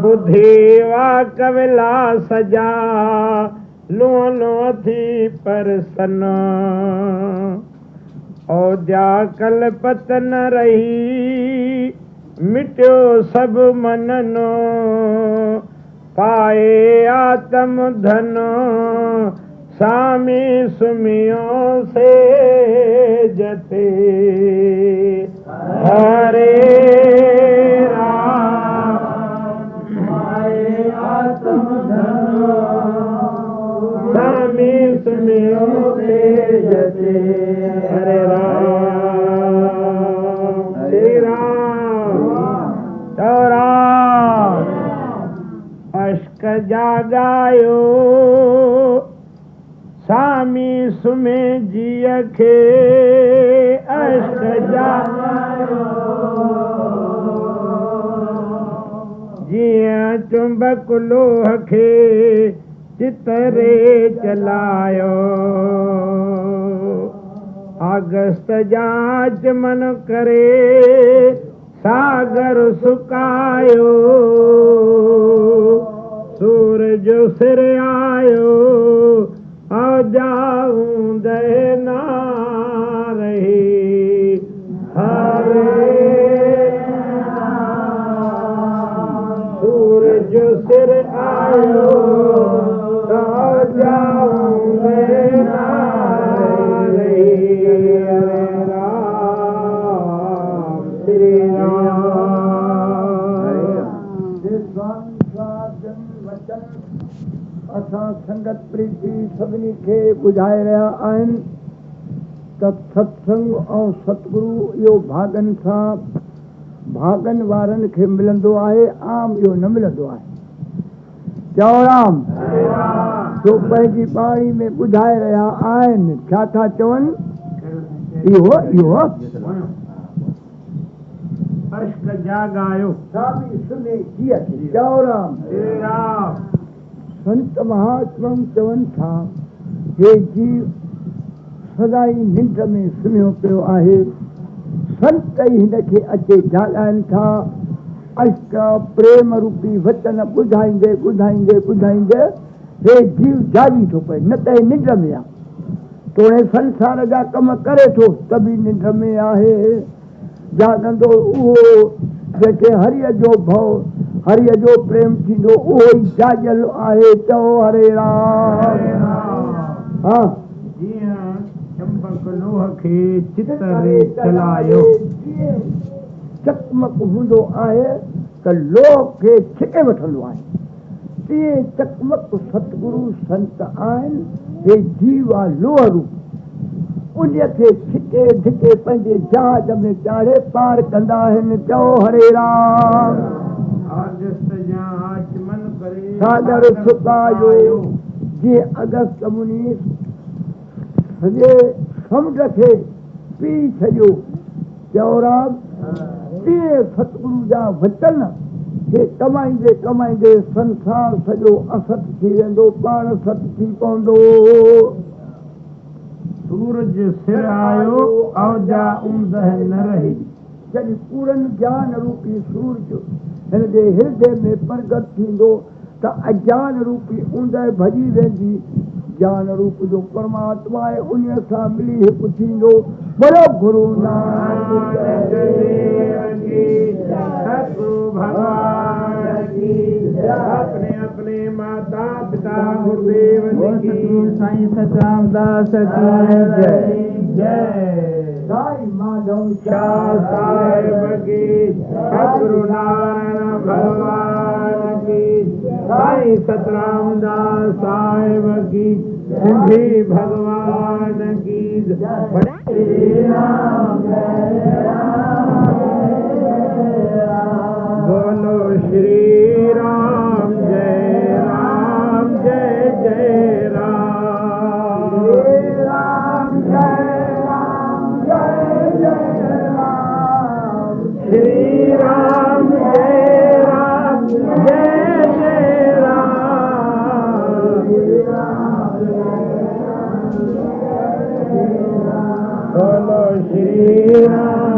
बुद्धेवा कविला सजा लोनो थी परसन औद्या कलपत न रही मिट्यो सब मननो पाए आत्म धनो सामी सुमियों से जते हरे स्वामी सुमियों से जते हरे राम श्री राम राम अश्क जागायो स्वामी सुमे जिय खे अश्क जागायो जिया चुंबक लोह खे चितरे चलायो अगस्त जाच मन करे सागर सुकायो सूरज सिर आयो आ जाऊं देना रही हरे सूरज सिर आयो असां संगत प्रीति सभिनी खे ॿुधाए रहिया आहिनि त सत्संग ऐं सतगुरु इहो भागनि सां भागनि वारनि खे मिलंदो आहे, आम इहो न मिलंदो आहे। चओ राम जो पंहिंजी बाणी में ॿुधाए रहिया आहिनि छा था चवनि इहो अश्क जागायो स्वामी सुने जिय खे। चओ राम संत महात्मा चवनि था हे जीव सदाई निंड में सुम्हियो पियो आहे, संत ई हिन खे अचे जाॻाइनि था। अश्क प्रेम रूपी वचन ॿुधाईंदे ॿुधाईंदे ॿुधाईंदे हे जीव जागी थो पए, न त निंड में आहे। तोड़े संसार जा कम करे थो त बि निंड में आहे। जाॻंदो उहो जंहिंखे हरिय जो भव हरिय जो प्रेम थींदो उहो ई जाॻियल आहे। चओ हरे राम। हा जीअं चंपक लोह खे चितरे चलायो चकमक हूंदो आहे त लोह खे छिके वठंदो आहे, तीअं चकमक सतगुरु संत आहिनि। हे जीव आहे लोह रूप, उन खे छिके धिके पंहिंजे जहाज में चाढ़े पार कंदा आहिनि। चओ हरे राम। सागर सुकायो जीअं अगस्त मुनि सॼे समुंड खे पी छॾियो। चओ राम। तीअं सतगुरु जा वचन खे कमाईंदे कमाईंदे संसार सॼो असत थी वेंदो, पाण सत थी पवंदो। सूरज सिर आयो औजा ऊंदह न रही। जॾहिं पूरन ज्ञान रूपी सूरज हिन जे हृदय में प्रगट थींदो त अज्ञान रूपी ऊंदह भॼी वेंदी। ज्ञान रूप जो परमात्मा आहे, उन सां मिली हिकु थींदो। बोलो गुरु नानक देव की सतगुरु भगवान की अपने अपने माता पिता गुरुदेव की साईं सतराम दास की जय जय। साईं माधव शाह साहिब की सतगुरु नारायण भगवान की साईं सतराम दास साहिब की सिंधी भगवान की श्री राम बोलो श्री राम जय जय राम। श्री राम जय जय राम। श्री राम जय जय राम। बोलो श्री राम।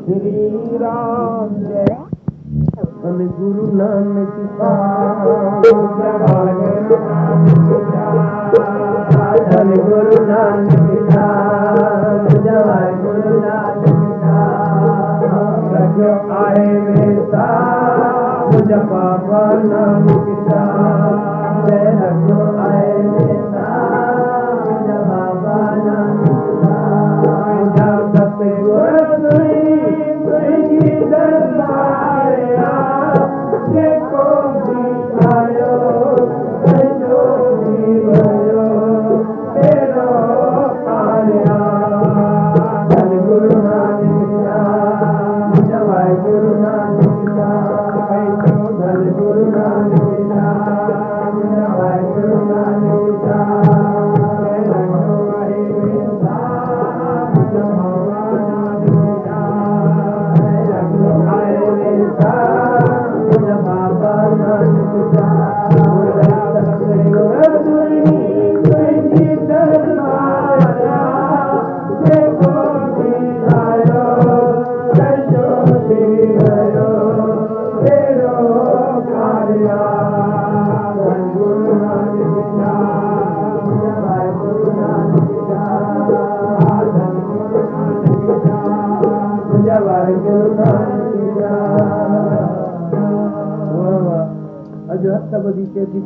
श्री राम जय धन गुरु नानक धन गुरु नानक जय गुरु नानक रखो आए मेरा जपा नानक जय रखो आए मेरा जपा नानक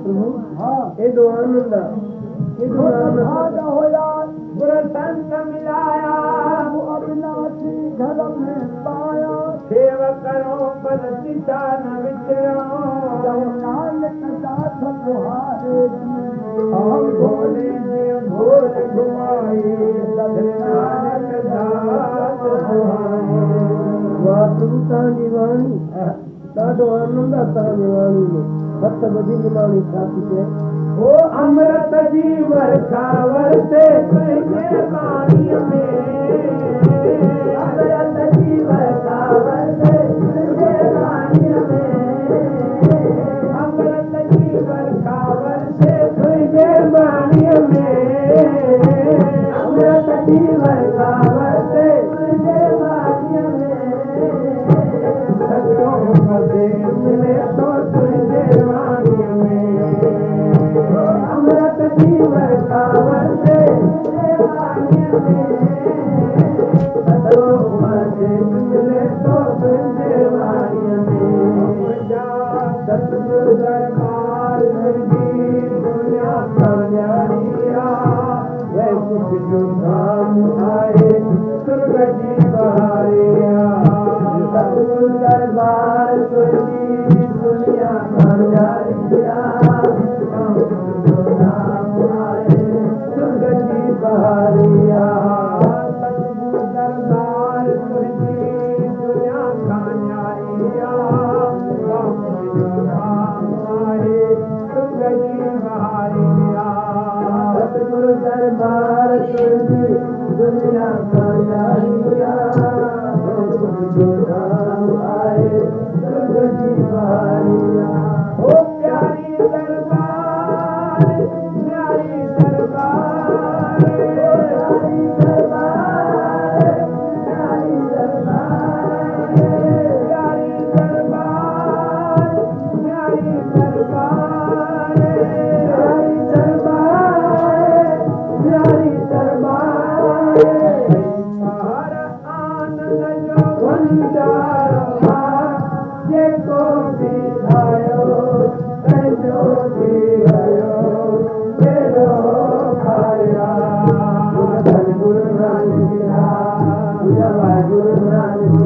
प्रभु ये दो आनंद होया बुरा संत मिलाया वो अविनाशी घर में पाया सेवक करो पद सीता न विचरो नानक साथ तुम्हारे हम भोले भोल घुमाए नानक दास तुम्हारे वाह प्रभु तांजी वाणी ॾाढो आनंद आहे तव्हांजी वाणी में भक्त बधी निमाणी छाती है ओ अमृत जी वर्षा वरसे तुझे पानी में अमृत जी वर्षा वरसे तुझे पानी में अमृत जी वर्षा वरसे तुझे पानी में अमृत जी वर्षा वरसे तुझे पानी में सत्यों मते मिले तो तुझे पानी में अमृत जी वर्षा वरसे तुझे पानी में सत्यों मते मिले तो तुझे पानी में सतगुरु दरबार जी दुनिया कल्याणिया वे कुछ जो धाम आए स्वर्ग जी बहारिया सतगुरु दरबार जी दुनिया कल्याणिया जो धाम आए स्वर्ग जी बहारिया सतगुरु दरबार जी दुनिया कल्याणिया सतगुरु दरबार दुनिया का जानिया जो नाम आए जी बहारिया ओ प्यारी दरबार प्यारी दरबार प्यारी दरबार प्यारी दरबार प्यारी दरबार प्यारी दरबार प्यारी दरबार प्यारी दरबार हर आनंद जो भंडारा ये को दिखायो जो दिखायो तेरो खाया धन गुरु नानक जय गुरु नानक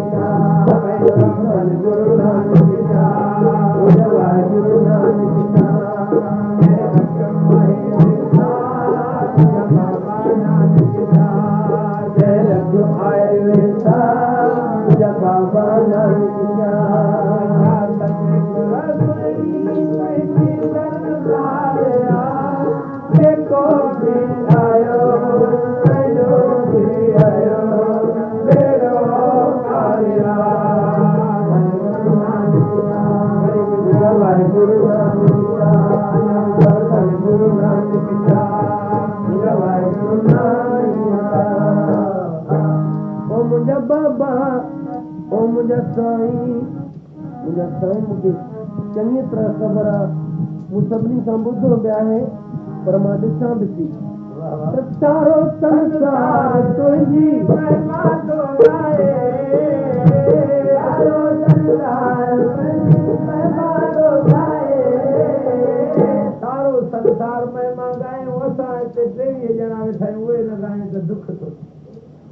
धन गुरु नानक जय गुरु नानक बाबा देखो आयो मुझे बाबा ओ मुझा साईं मूंखे चङी तरह ख़बर आहे मूं सभिनी सां ॿुधो पिया आहे पर मां ॾिसां बि थी सारो संसार तुंहिंजी महिमा थो ॻाए सारो संसार तुंहिंजी महिमा थो ॻाए सारो संसार महिमा ॻायूं असां हिते 23 ॼणा वेठा आहियूं उहे न ॻायूं त दुख थो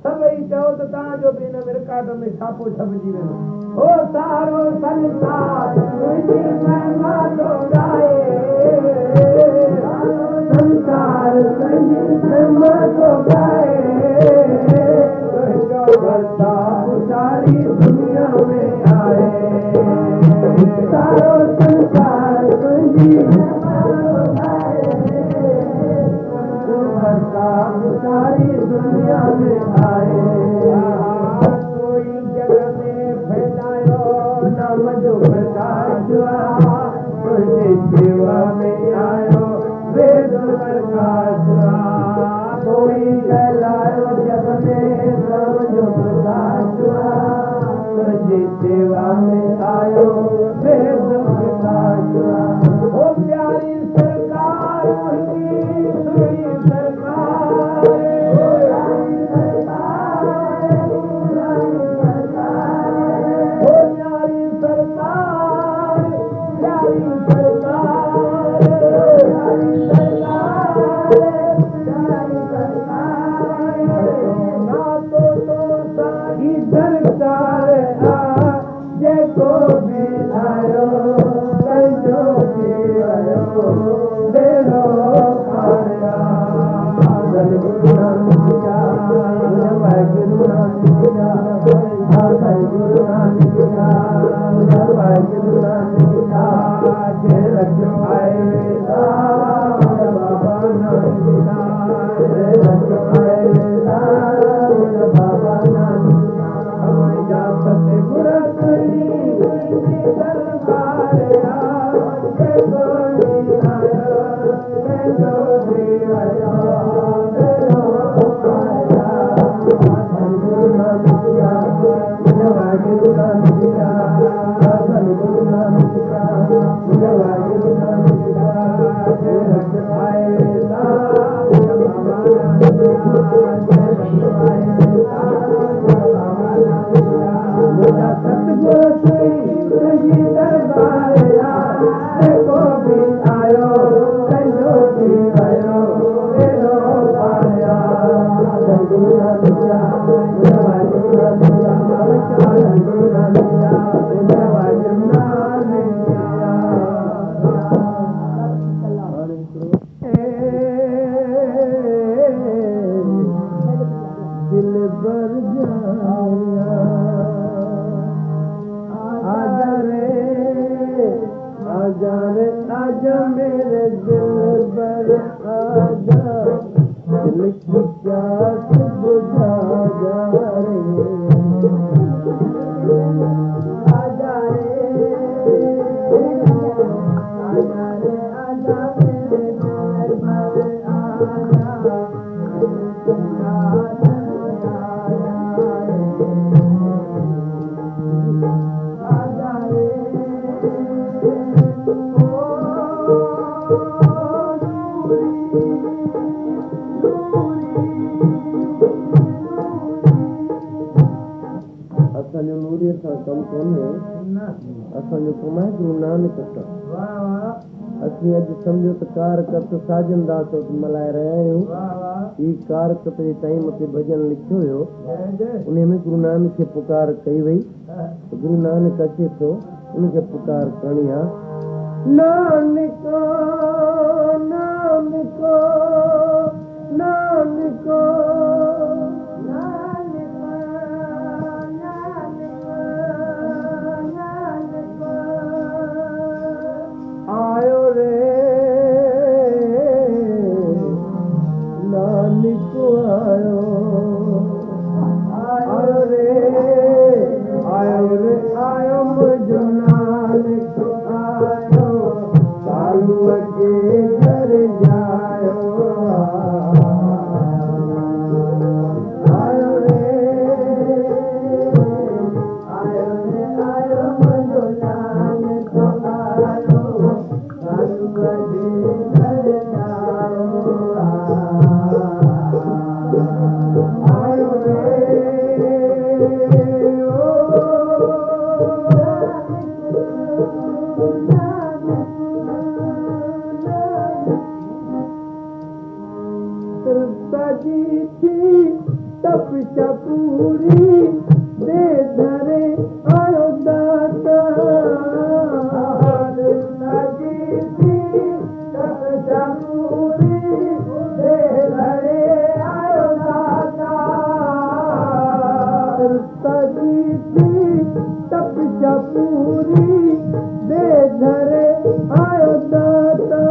सभई चओ त तव्हांजो बि हिन में रिकॉर्ड में छापो छपिजी वेंदो ओ सारो संसार तुंहिंजी महिमा थो ॻाए सारो संसार तुंहिंजी महिमा थो ॻाए तुंहिंजो प्रताप सारी दुनिया में आहे सारो संसार तुंहिंजी महिमा थो ॻाए प्रताप सारी दुनिया में आए कोई जग में फैलायो नाम जो प्रकाश तुझे सेवा में आयो वेद प्रकाश कोई फैलायो जग में नाम जो प्रकाश तुझे सेवा में आयो वेद प्रकाश ओ प्यारी सरकार सुनी सरकार साजनदास मल्हाए रहिया आहियूं ही कारकत जे टाइम ते भॼन लिखियो हुयो उन में गुरु नानक खे पुकार कई वई गुरु नानक अचे थो उनखे पुकार करणी आहे नानक नानक नानक आयो रे आयो मुझो नानक आयो सालू के घर जायो तपस्या पूरी दे धरे आयो दाता तपस्या पूरी दे धरे आयो दाता तपस्या पूरी दे धरे आयो दाता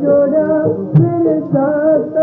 जोड़ा मेरे साथ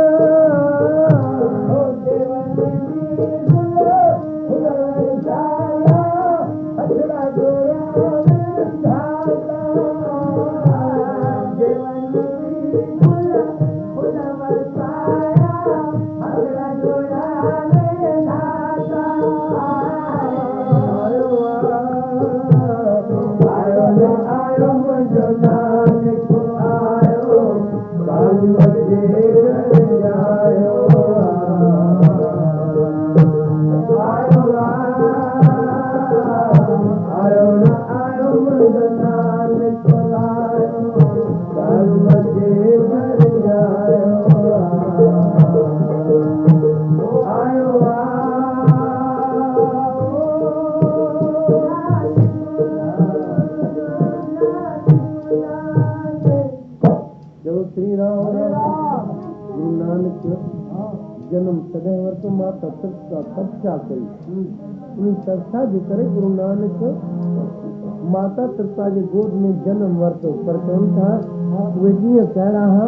जन्म सदैव तो माता तपस्या करी तपस्या जे करे गुरु नानक माता तपस्या जे गोद में जन्म वरतो पर चवनि था उहे ॾींहं कहिड़ा हा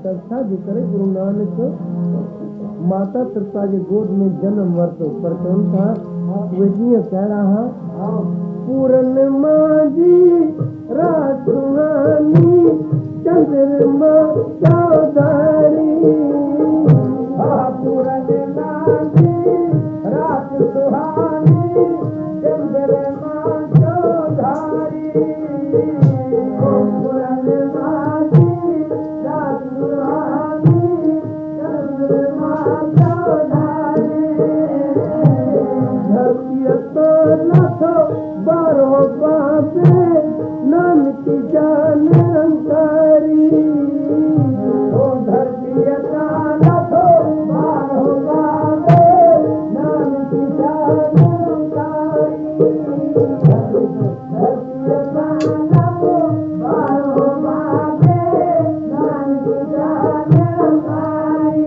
तपस्या जे करे गुरु नानक माता तपस्या जे गोद में जन्म वरतो पर चवनि था उहे ॾींहं कहिड़ा हा पूर्णिमा जी रात सुहानी चंद्रमा चौधारी पूर्णिमा जी रात सुहानी चंद्रमा चौधारी पूर्णिमा जी रात सुहानी चंद्रमा चौधारी धरती तो लाखों बारो बापे नानक जान अंकारी ओ धरती लाखों बारो बापे नानक जान अंकारी धरती लाखों बारो बापे नानक जान अंकारी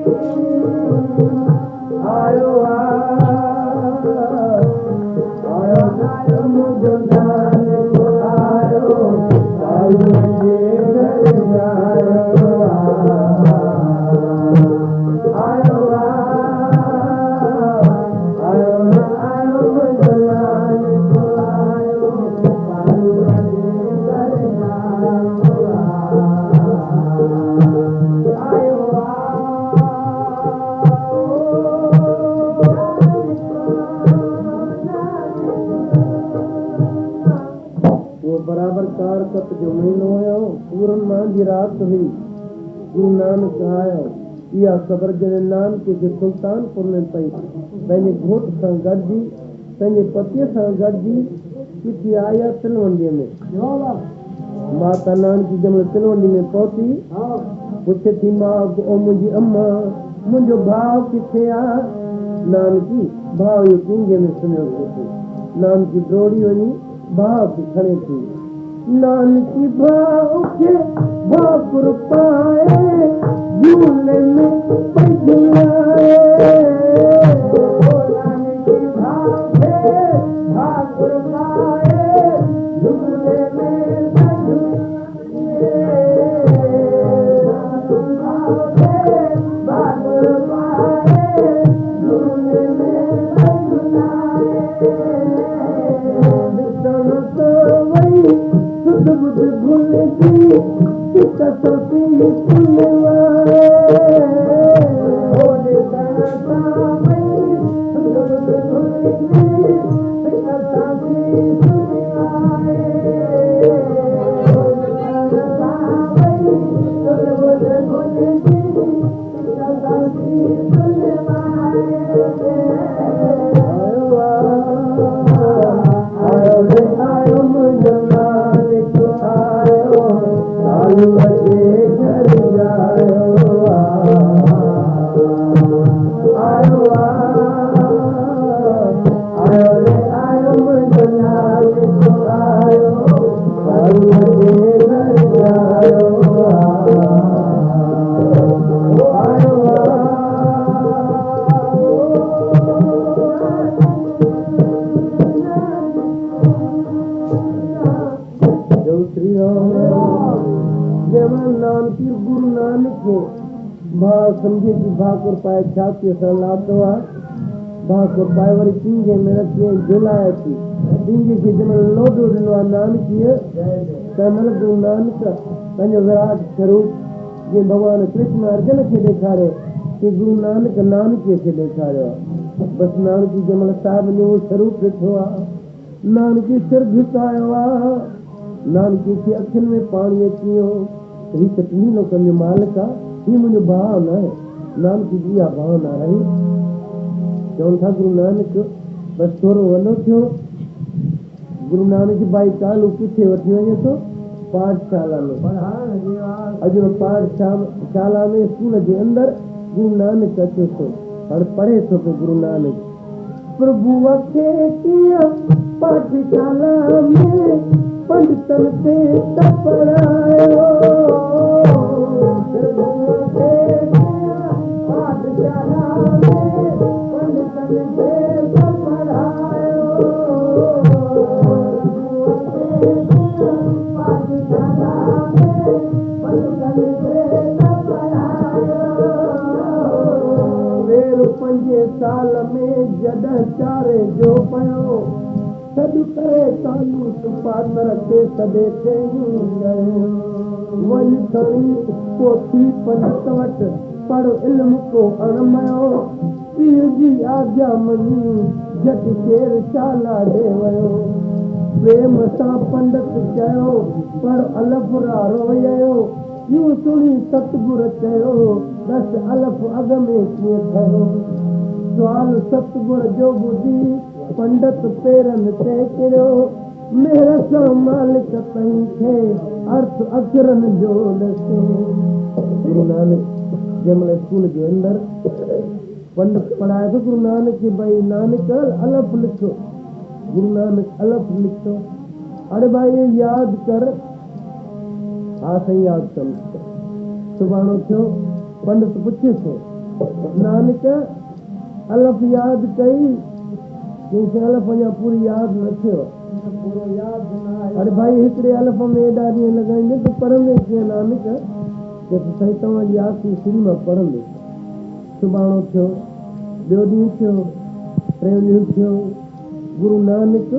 आयो मुझे नानक आयो मुझे घर जायो आयो मुझे नानक आयो मुझे घर जायो बराबर कार कत जो महीनो हुयो पूर्णिमा जी रात हुई गुरु नानक आयो इहा ख़बर जॾहिं नानक जे सुल्तानपुर में पई पंहिंजे घोट सां गॾिजी पंहिंजे पतीअ सां गॾिजी किथे आया तिलवंडीअ में माता नानक जी जंहिंमहिल तिलवंडी में पहुती पुछे थी मां ओ मुंहिंजी अम्मा मुंहिंजो भाउ किथे आहे नानकी भाउ इहो पिंगे में सुम्हियो थी नानकी दौड़ी वञी भाउ खे खणे थी नानकी भाउ खे भाकुर पाए झूले में पंहिंजे नानकी भाउ खे भाकुर पाए झूले में भाकुर पाए झूले में सुध बुध भूल की कसोटी समझे कि भाकुर पाए छाती सां लातो आहे भाकुर पाए वरी टींगे में रखी झुलाए थी टींगे खे जंहिंमहिल लोॾो ॾिनो आहे नानकीअ तंहिंमहिल गुरु नानक पंहिंजो विराट स्वरूप जीअं भॻवानु कृष्ण अर्जुन खे ॾेखारियो कि गुरु नानक नानकीअ खे ॾेखारियो आहे बसि नानकी जंहिंमहिल साहिब जो उहो स्वरूप ॾिठो आहे नानकी सिर झुकायो आहे नानकी खे अखियुनि में पाणी अची वियो हीउ त टिनी लोकनि जो मालिक आहे हीउ मुंहिंजो भाउ न आहे नानकी जी इहा भावना रही चवनि था गुरु नानक बसि थोरो वॾो थियो गुरु नानक भाई कालू किथे वठी वञे थो पाठशाला में अॼु पाठशाला में स्कूल जे अंदरि गुरु नानक अचे थो हाणे पढ़े थो पियो गुरु नानक प्रभुअ खे कीअं पाठशाला में पंडितन ते त पढ़ायो प्रभुअ खे कीअं पाठशाला में पंडितन ते त पढ़ायो पाठशाला में पंडितन ते त पढ़ायो 5 साल में जॾहिं चारे जो पियो सॾु करे कालू पातर खे सॾे थे वही खणी पोथी पंडित वटि पढ़ इल्म को अणमयो पीउ जी आज्ञा मञी झटि शेर शाला ॾे वियो प्रेम सां पंडित चयो पढ़ अलफ रोयो यूं सुणी सतगुर चयो दस अलफ अॻ में कीअं ठहियो सुवाल सतगुर जो ॿुधी पंडित पेरनि ते किरियो मेर सां मालिक तंहिंखे अर्थ अखरनि जो ॾसियो गुरु नानक जंहिंमहिल स्कूल जे अंदरि पंडित पढ़ाए थो गुरु नानक खे भई नानक अलफ लिखो गुरु नानक अलफ लिखो अरे भाई यादि कर हा साईं यादि कनि सुभाणे थियो पंडित पुछे थो नानक अलफ यादि कई कंहिंखे अलफ अञा पूरी यादि न थियो अरे भाई हिकिड़े अलफ में एॾा ॾींहं लॻाईंदे त पढ़ंदे कीअं नानक चए थो साईं तव्हांजी आख़िरी श्री मां पढ़ंदे सुभाणे थियो ॿियो ॾींहुं थियो टियों ॾींहुं थियो गुरु नानक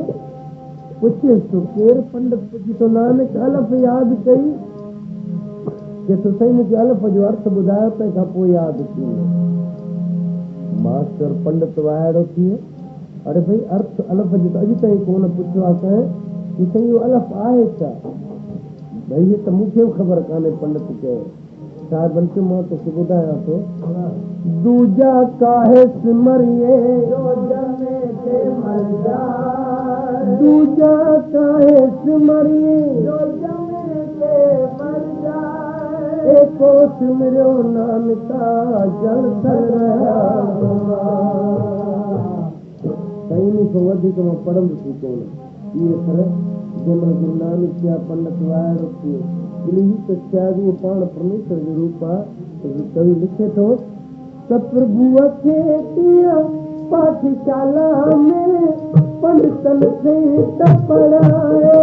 पुछेसि थो केरु पंडित पुछी थो नानक अलफ यादि कई चए थो साईं मूंखे अलफ जो अर्थ ॿुधायो तंहिंखां पोइ यादि थी मास्टर पंडित वाइड़ो थी अरे भाई अर्थ अलफ जो त अॼु ताईं कोन पुछियो आहे कंहिं कि साईं इहो अलफ आहे छा भई इहे त मूंखे बि ख़बर कान्हे पंडित चयो साहिबनि खे मां तोखे ॿुधायां थो दूजा काहे सिमरिए दूजा काहे सिमरिए एको सिमरियो नानका जल थल रहा साईं इन खां वधीक मां पढ़ंदुसि कोन इहे पर जंहिंमहिल गुरु नानक जा पंडित वाइड़ो थियो ही त शायदि उहो पाण परमेश्वर जो रूप आहे कवि लिखे थो त प्रभुअ खे कीअं पाठशाला में पंडितन खे त पढ़ायो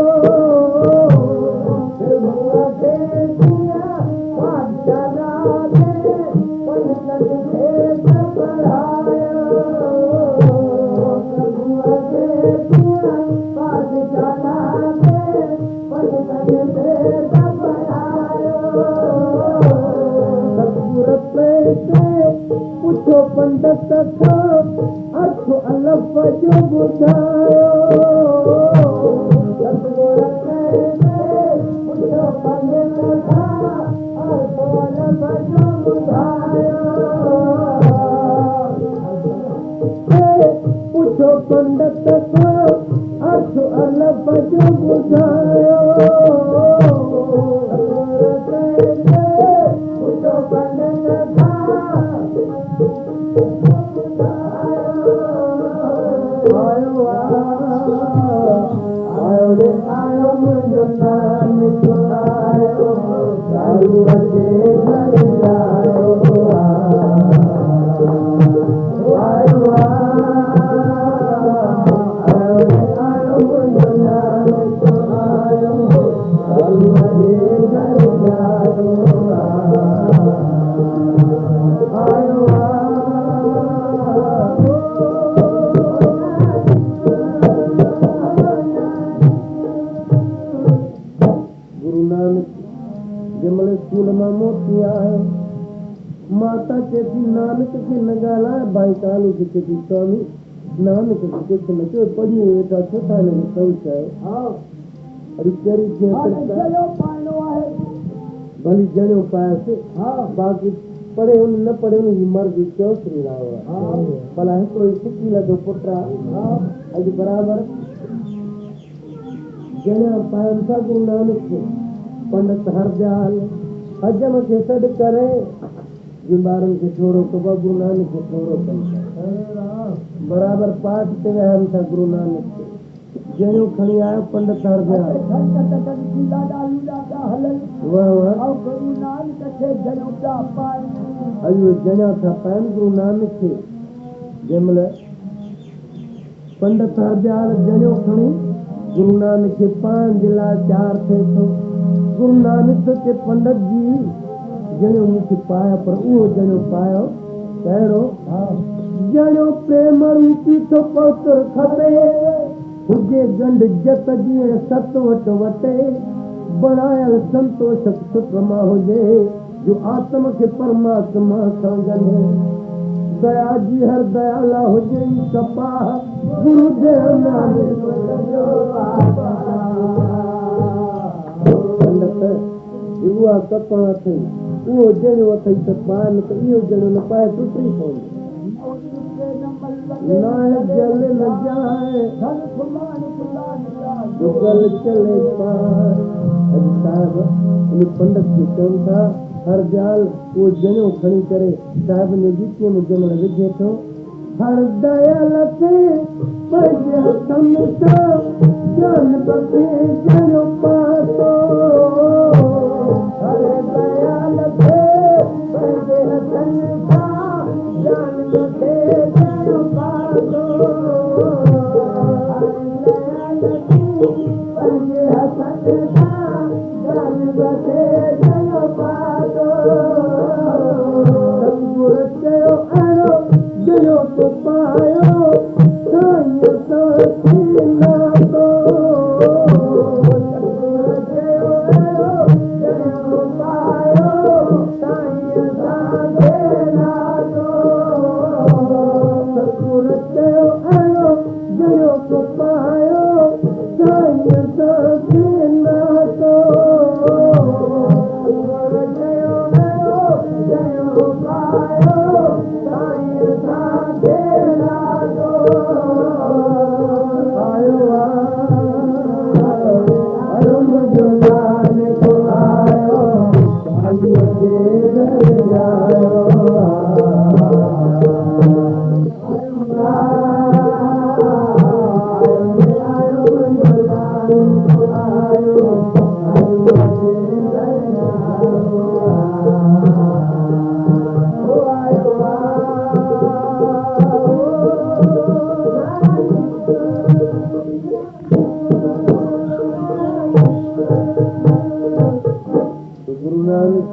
प्रभुअ खे कीअं पाठशाला में पंडितन खे त पढ़ायो प्रभुअ खे कीअं पाठशाला में पंडितन खे त पुछो पंडित खां अर्थ अलफ जो ॿुधायो पुछो पंडित खां अर्थ अलफ जो ॿुधायो पुछो पंडित खां अर्थ अलफ जो ॿुधायो पुछो पंडित आयो मुंहिंजो नानक आयो कालू अचे घर जायो आयो माता चेती नानक के नगाला भाई कालू के चेती स्वामी नानक के कुछ न क्यों पढ़ी बेटा छोटा नहीं सही है अरे केरी के जनो पानो है भली जनो पाया से बाकी पढ़े उन न पढ़े उन मर भी क्यों श्री राव भला है कोई सिक्की लगो पुत्रा आज बराबर जनो पाया था गुरु नानक के पंडित हरजाल हजम के सद करे जिम्बारन के छोड़ो तो गुरु नानक के छोड़ो बराबर पाठ पे हम था गुरु नानक के जनो खड़ी आयो पंडित हरजाल गुरु नानक के जनो का पाए अयो जना था पान गुरु नानक के जमल पंडित हरजाल जनो खड़ी गुरु नानक के 5 जिला 4 थे तो गुरु नानक के पंडित जी जनो मुझे पाया पर वो जनो पायो कहो जनो प्रेम रूपी तो पवित्र खपे हुजे गंड जत जी सतवट वटे बनाया संतोष सुखमा हुजे जो आत्म के परमात्मा संगने दया जी हर दयाला हुजे कपा गुरुदेव नानक युवा कपा थी वो जनो थई त पान त इहो जनो न पाए टुटी पवंदो ना जल न जाए जुगल चले पार साहब उन पंडित जी चवनि था हर जाल वो जनो खणी करे साहब ने जीते में जमण विझे थो हर दयाल थे पंहिंजे हथनि सां जान बखे जनो पातो हर दयाल थे पंहिंजे हथनि सां जान बखे जनो पातो हर दयाल थे पंहिंजे हथनि सां जान बखे जनो पातो सतगुर चयो अहिड़ो जनो तो पायो साईं साथी नातो सतगुर चयो अहिड़ो जनो पायो साईं साथी नातो सतगुर चयो अहिड़ो जनो तो पायो साईं साथी नातो सतगुर चयो अहिड़ो जनो पायो साईं साथी नातो आयो आयो मुझो नानक आयो साईं के घर जायो गुरु नानक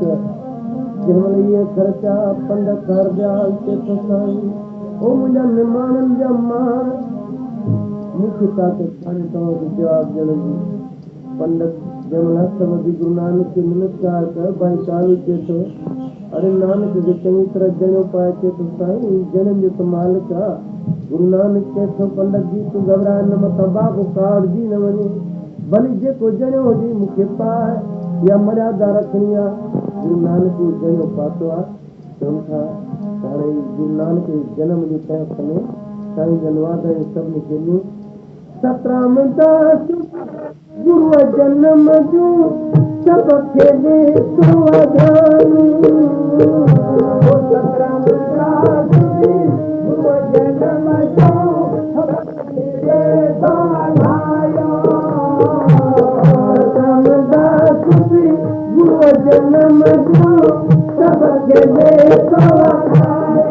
जमलिए खर्चा पंडित हरजाल के साईं ओ मुझा निमानन जा मान मुख्यता के खाने तो जवाब जल्दी पंडित जमला समझी गुरु नानक के नमस्कार कर भाई कालू के तो अरे नानक के चंगी तरह जनो पाए के तो साईं जन्म जो तो मालिक आ गुरु नानक के तो पंडित जी तू घबराए न मत बाबू काड़ जी न वने भली जे को जनो जी मुखे पाए या मर्यादा रखनी आ गुरु नानक को जनो पातो आ चौथा सारे गुरु नानक के जन्म जो तय समय साईं जनवाद सब ने केलू 17 दास गुरु जन्म जो सब खेले सुवधानी 17 दास गुरु जन्म जो सब खेले सुवधानी 17 दास गुरु जन्म जो सब खेले सुवधानी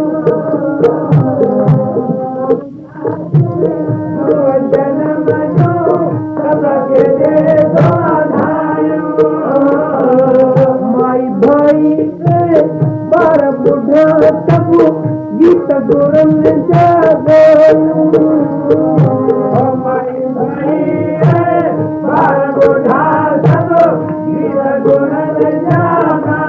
माई भाई बार बुढ़ा तब गीत गुरन जागो माई भाई बार बुढ़ा तब गीत गुरन जागो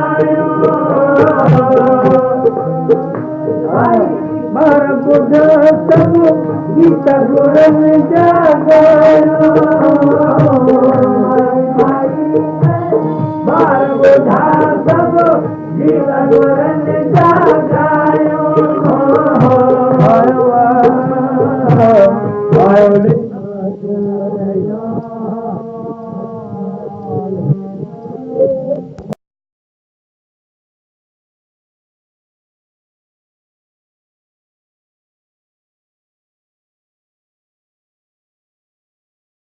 ॿुध सब गीत गुरनि जा ॻायो ॿार ॿुधा सब गीत गुरनि जा